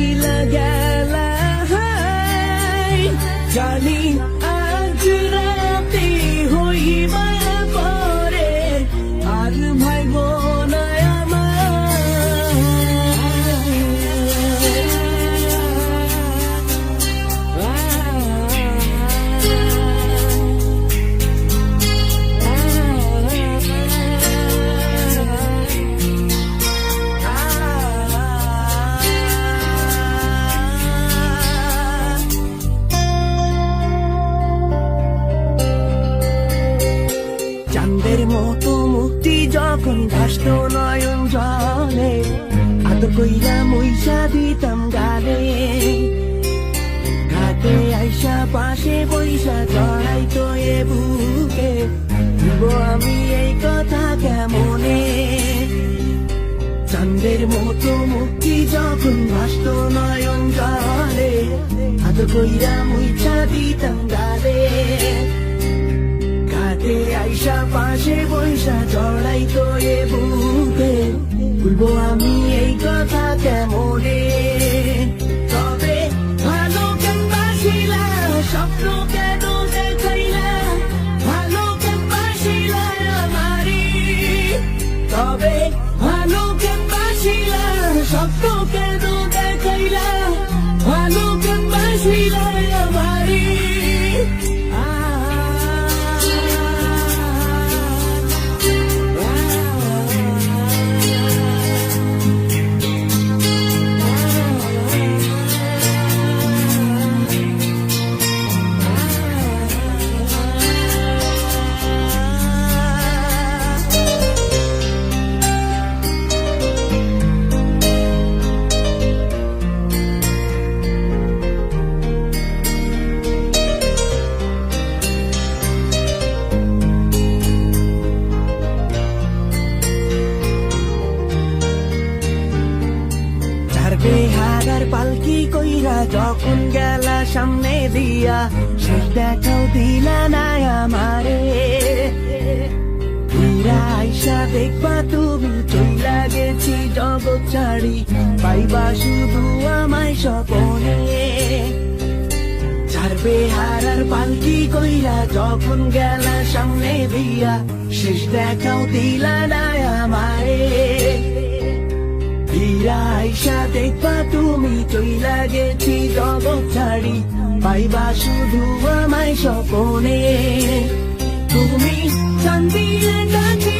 বাসিলা গেলা জানি আজ রাতে হইবা পরে আর ভাইব না চাঁদের মতো মুক্তি যখন ভাসত নয়ন জলে আদর কইরা মইসা দিতাম গালে ঘাটে আইসা পাশে বইসা জড়াইতো এ বুকে ভুলবো আমি এই কথা কেমনে চাঁদের মতো মুক্তি যখন ভাসত নয়ন জলে আদর কইরা মইসা দিতাম গালে ঘাটে আইসা পাশে বইসা জড়াইতো এ বুকে ভুলবো আমি এই কথা কেমনে তবে ভালো কেন বাসিলা স্বপ্ন কেন দেখাইলা ভালো কেন বাসিলা আমারি তবে ভালো কেন বাসিলা স্বপ্ন কেন দেখাইলা ভালো কেন বাসিলা আমারি বেহারার পালকি কইরা যখন গেলা সামনে দিয়া শেষ দেখাও দিলা না আমারে ফিরা আইসা দেখবা তুমি চইলা গেছি জগৎ ছাড়ি পাইবা শুধু আমায় স্বপনে ছাড়বে হারার পালকি কইরা যখন গেলা সামনে দিয়া শেষ দেখাও দিলা না আমারে ফিরা আইসা দেখবা তুমি চইলা গেছি জগৎ ছাড়ি পাইবা শুধু আমায় স্বপনে তুমি চাঁদিয়ে ডাকি